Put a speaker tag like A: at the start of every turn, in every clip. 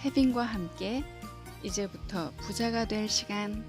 A: 혜빈과 함께 이제부터 부자가 될 시간.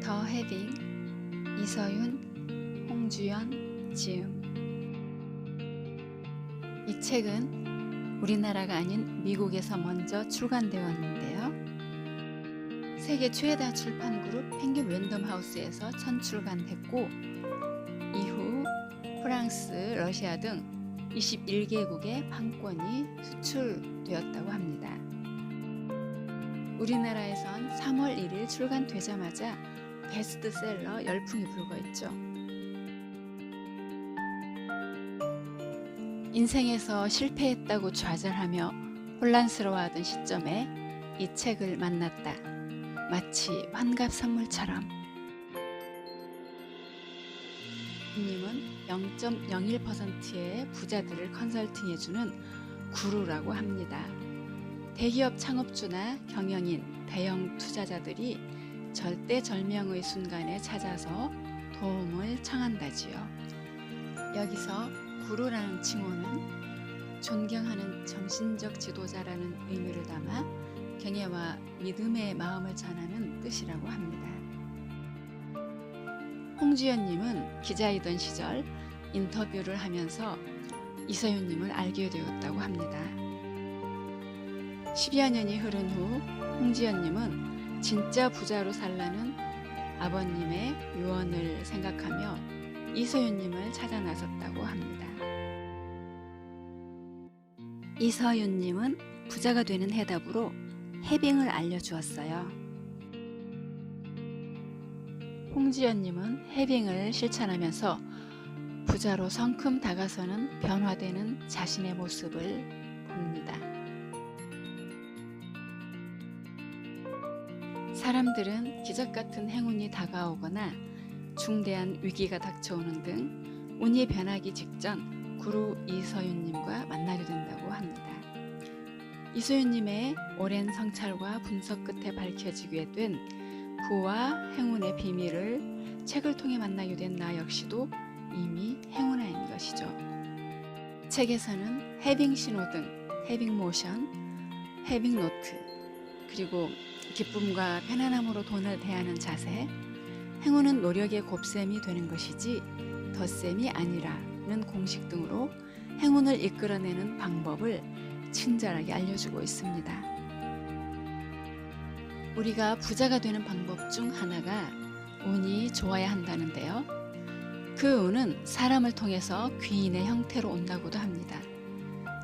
A: 더 혜빈, 이서윤, 홍주연, 지음. 이 책은 우리나라가 아닌 미국에서 먼저 출간되었는데요. 세계 최다 출판 그룹 펭귄 랜덤 하우스에서 첫 출간됐고, 이후 프랑스, 러시아 등 21개국의 판권이 수출되었다고 합니다. 우리나라에선 3월 1일 출간되자마자 베스트셀러 열풍이 불고 있죠. 인생에서 실패했다고 좌절하며 혼란스러워하던 시점에 이 책을 만났다. 마치 환갑 선물처럼. 님은 0.01%의 부자들을 컨설팅해주는 구루라고 합니다. 대기업 창업주나 경영인, 대형 투자자들이 절대절명의 순간에 찾아서 도움을 청한다지요. 여기서 구루라는 칭호는 존경하는 정신적 지도자라는 의미를 담아 경애와 믿음의 마음을 전하는 뜻이라고 합니다. 홍주연님은 기자이던 시절 인터뷰를 하면서 이서윤님을 알게 되었다고 합니다. 10여 년이 흐른 후 홍주연님은 진짜 부자로 살라는 아버님의 유언을 생각하며 이서윤님을 찾아 나섰다고 합니다. 이서윤님은 부자가 되는 해답으로 해빙을 알려주었어요. 홍지연님은 해빙을 실천하면서 부자로 성큼 다가서는 변화되는 자신의 모습을 봅니다. 사람들은 기적 같은 행운이 다가오거나 중대한 위기가 닥쳐오는 등 운이 변하기 직전 구루 이서윤님과 만나게 된다고 합니다. 이서윤님의 오랜 성찰과 분석 끝에 밝혀지게 된 부와 행운의 비밀을 책을 통해 만나게 된 나 역시도 이미 행운아인 것이죠. 책에서는 해빙 신호등, 해빙 모션, 해빙 노트, 그리고 기쁨과 편안함으로 돈을 대하는 자세, 행운은 노력의 곱셈이 되는 것이지 덧셈이 아니라는 공식 등으로 행운을 이끌어내는 방법을 친절하게 알려주고 있습니다. 우리가 부자가 되는 방법 중 하나가 운이 좋아야 한다는데요. 그 운은 사람을 통해서 귀인의 형태로 온다고도 합니다.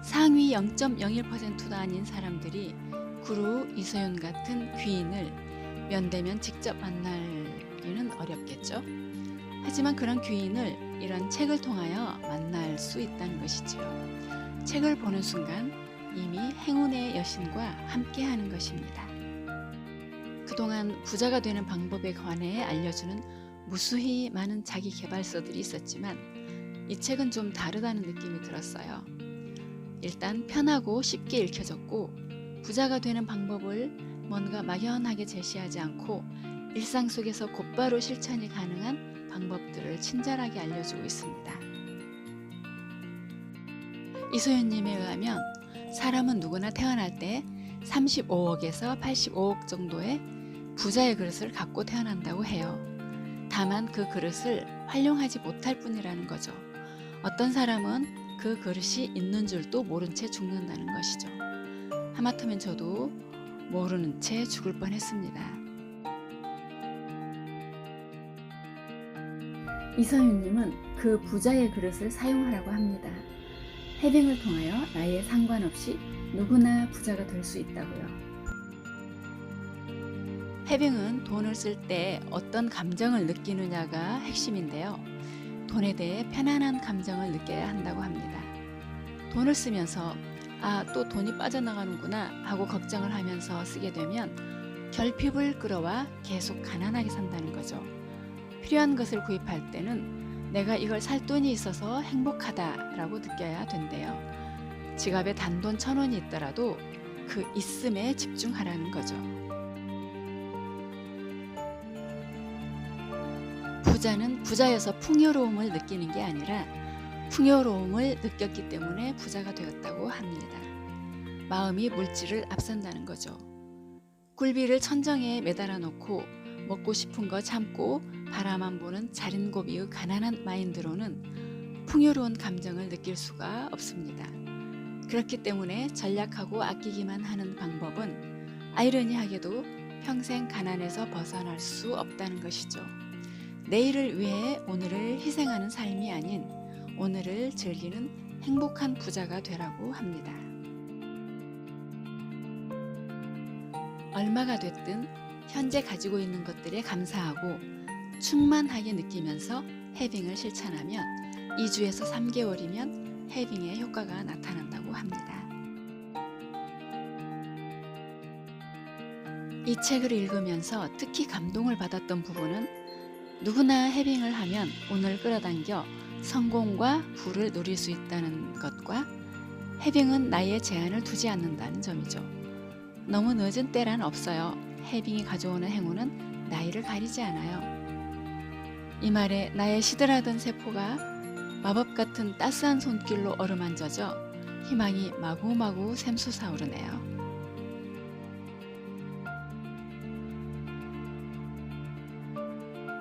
A: 상위 0.01%도 아닌 사람들이 구루 이서윤 같은 귀인을 면대면 직접 만나기는 어렵겠죠. 하지만 그런 귀인을 이런 책을 통하여 만날 수 있다는 것이지요. 책을 보는 순간 이미 행운의 여신과 함께하는 것입니다. 그동안 부자가 되는 방법에 관해 알려주는 무수히 많은 자기 개발서들이 있었지만 이 책은 좀 다르다는 느낌이 들었어요. 일단 편하고 쉽게 읽혀졌고 부자가 되는 방법을 뭔가 막연하게 제시하지 않고 일상 속에서 곧바로 실천이 가능한 방법들을 친절하게 알려주고 있습니다. 이소연님에 의하면 사람은 누구나 태어날 때 35억에서 85억 정도의 부자의 그릇을 갖고 태어난다고 해요. 다만 그 그릇을 활용하지 못할 뿐이라는 거죠. 어떤 사람은 그 그릇이 있는 줄도 모른 채 죽는다는 것이죠. 하마터면 저도 모르는 채 죽을 뻔했습니다. 이서윤님은 그 부자의 그릇을 사용하라고 합니다. 해빙을 통하여 나이에 상관없이 누구나 부자가 될 수 있다고요. 해빙은 돈을 쓸 때 어떤 감정을 느끼느냐가 핵심인데요. 돈에 대해 편안한 감정을 느껴야 한다고 합니다. 돈을 쓰면서 또 돈이 빠져나가는구나 하고 걱정을 하면서 쓰게 되면 결핍을 끌어와 계속 가난하게 산다는 거죠. 필요한 것을 구입할 때는 내가 이걸 살 돈이 있어서 행복하다라고 느껴야 된대요. 지갑에 단돈 1,000원이 있더라도 그 있음에 집중하라는 거죠. 부자는 부자여서 풍요로움을 느끼는 게 아니라 풍요로움을 느꼈기 때문에 부자가 되었다고 합니다. 마음이 물질을 앞선다는 거죠. 굴비를 천정에 매달아 놓고 먹고 싶은 거 참고 바라만 보는 자린고비의 가난한 마인드로는 풍요로운 감정을 느낄 수가 없습니다. 그렇기 때문에 전략하고 아끼기만 하는 방법은 아이러니하게도 평생 가난에서 벗어날 수 없다는 것이죠. 내일을 위해 오늘을 희생하는 삶이 아닌 오늘을 즐기는 행복한 부자가 되라고 합니다. 얼마가 됐든 현재 가지고 있는 것들에 감사하고 충만하게 느끼면서 해빙을 실천하면 2주에서 3개월이면 해빙의 효과가 나타난다고 합니다. 이 책을 읽으면서 특히 감동을 받았던 부분은 누구나 해빙을 하면 운을 끌어당겨 성공과 부를 누릴 수 있다는 것과 해빙은 나이에 제한을 두지 않는다는 점이죠. 너무 늦은 때란 없어요. 해빙이 가져오는 행운은 나이를 가리지 않아요. 이 말에 나의 시들하던 세포가 마법 같은 따스한 손길로 어루만져져 희망이 마구마구 샘솟아오르네요.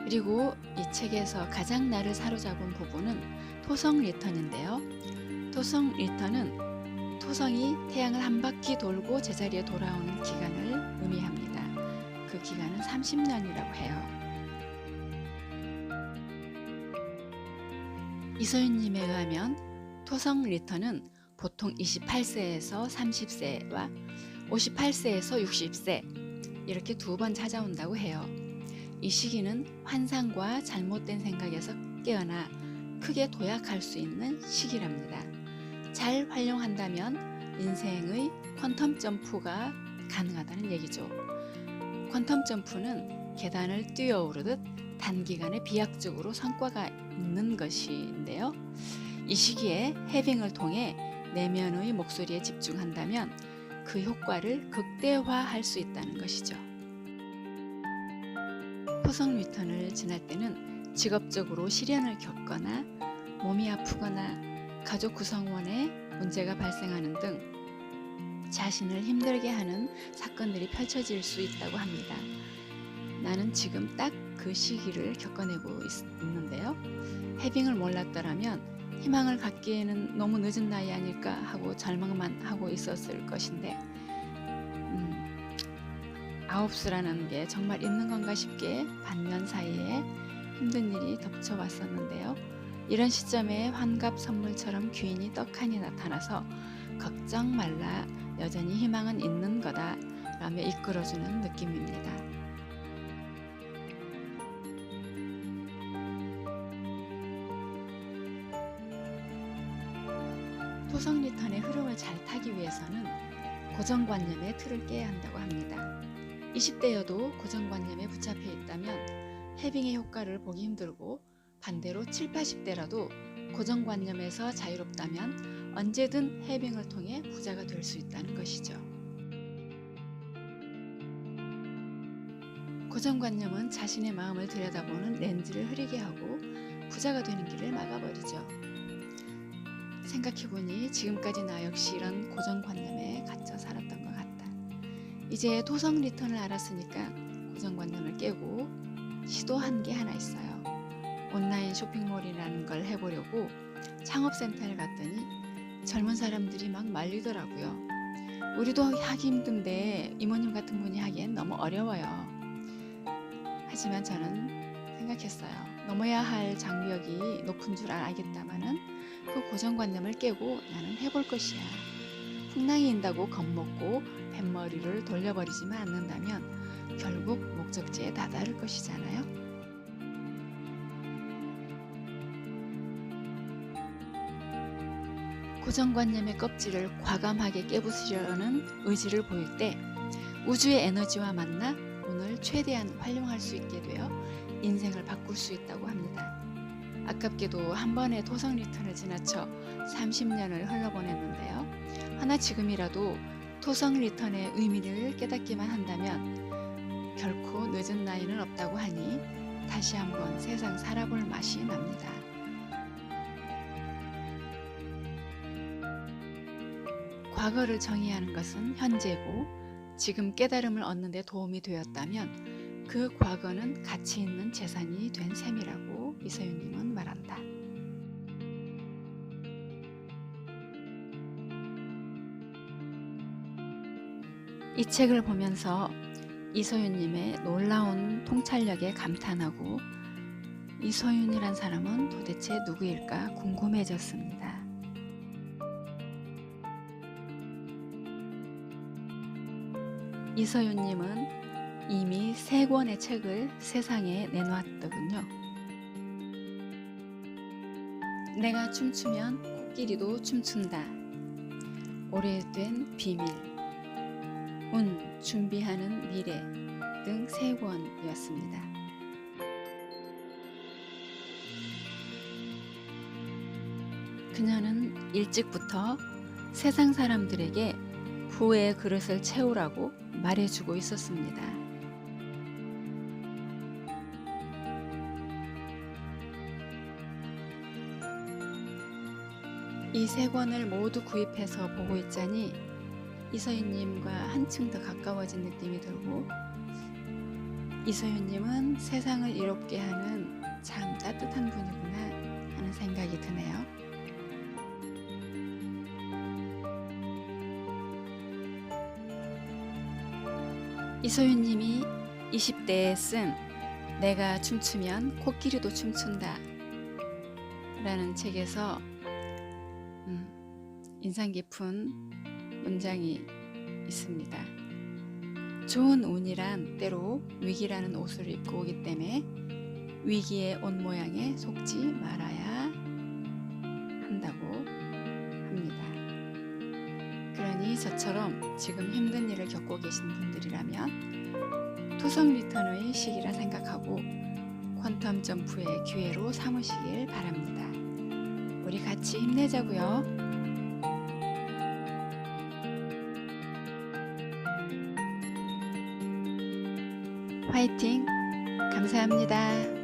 A: 그리고 이 책에서 가장 나를 사로잡은 부분은 토성 리턴인데요. 토성 리턴은 토성이 태양을 한 바퀴 돌고 제자리에 돌아오는 기간을 의미합니다. 그 기간은 30년이라고 해요. 이소윤님에 의하면 토성 리턴은 보통 28세에서 30세와 58세에서 60세 이렇게 두 번 찾아온다고 해요. 이 시기는 환상과 잘못된 생각에서 깨어나 크게 도약할 수 있는 시기랍니다. 잘 활용한다면 인생의 퀀텀 점프가 가능하다는 얘기죠. 퀀텀 점프는 계단을 뛰어오르듯 단기간에 비약적으로 성과가 있는 것인데요. 이 시기에 해빙을 통해 내면의 목소리에 집중한다면 그 효과를 극대화할 수 있다는 것이죠. 토성 리턴을 지날 때는 직업적으로 시련을 겪거나 몸이 아프거나 가족 구성원에 문제가 발생하는 등 자신을 힘들게 하는 사건들이 펼쳐질 수 있다고 합니다. 나는 지금 딱 그 시기를 겪어내고 있는데요. 해빙을 몰랐더라면 희망을 갖기에는 너무 늦은 나이 아닐까 하고 절망만 하고 있었을 것인데 9수라는 게 정말 있는 건가 싶게 반년 사이에 힘든 일이 덮쳐왔었는데요. 이런 시점에 환갑 선물처럼 귀인이 떡하니 나타나서 걱정 말라 여전히 희망은 있는 거다 라며 이끌어주는 느낌입니다. 토성 리턴의 흐름을 잘 타기 위해서는 고정관념의 틀을 깨야 한다고 합니다. 20대여도 고정관념에 붙잡혀 있다면 해빙의 효과를 보기 힘들고 반대로 7, 80대라도 고정관념에서 자유롭다면 언제든 해빙을 통해 부자가 될 수 있다는 것이죠. 고정관념은 자신의 마음을 들여다보는 렌즈를 흐리게 하고 부자가 되는 길을 막아버리죠. 생각해보니 지금까지 나 역시 이런 고정관념에 갇혀 살았던 것 같다. 이제 토성 리턴을 알았으니까 고정관념을 깨고 시도한 게 하나 있어요. 온라인 쇼핑몰이라는 걸 해보려고 창업센터에 갔더니 젊은 사람들이 막 말리더라고요. 우리도 하기 힘든데 이모님 같은 분이 하기엔 너무 어려워요. 하지만 저는 생각했어요. 넘어야 할 장벽이 높은 줄 알겠다마는 그 고정관념을 깨고 나는 해볼 것이야. 풍랑이 인다고 겁먹고 뱃머리를 돌려버리지만 않는다면 결국 목적지에 다다를 것이잖아요. 고정관념의 껍질을 과감하게 깨부수려는 의지를 보일 때 우주의 에너지와 만나 오늘 최대한 활용할 수 있게 되어 인생을 바꿀 수 있다고 합니다. 아깝게도 한 번의 토성 리턴을 지나쳐 30년을 흘러보냈는데요. 하나 지금이라도 토성 리턴의 의미를 깨닫기만 한다면 결코 늦은 나이는 없다고 하니 다시 한번 세상 살아볼 맛이 납니다. 과거를 정의하는 것은 현재고 지금 깨달음을 얻는 데 도움이 되었다면 그 과거는 가치 있는 재산이 된 셈이라고 이서윤님은 말한다. 이 책을 보면서 이서윤님의 놀라운 통찰력에 감탄하고 이서윤이란 사람은 도대체 누구일까 궁금해졌습니다. 이서윤님은 이미 3권의 책을 세상에 내놓았더군요. 내가 춤추면 코끼리도 춤춘다. 오래된 비밀, 운, 준비하는 미래 등 3권이었습니다. 그녀는 일찍부터 세상 사람들에게 후회의 그릇을 채우라고 말해주고 있었습니다. 이 3권을 모두 구입해서 보고 있자니 이서윤님과 한층 더 가까워진 느낌이 들고 이서윤님은 세상을 이롭게 하는 참 따뜻한 분이구나 하는 생각이 드네요. 이서윤님이 20대에 쓴 내가 춤추면 코끼리도 춤춘다 라는 책에서 인상 깊은 문장이 있습니다. 좋은 운이란 때로 위기라는 옷을 입고 오기 때문에 위기의 옷 모양에 속지 말아야 한다고 합니다. 그러니 저처럼 지금 힘든 일을 겪고 계신 분들이라면 토성 리턴의 시기라 생각하고 퀀텀 점프의 기회로 삼으시길 바랍니다. 우리 같이 힘내자고요. 화이팅! 감사합니다.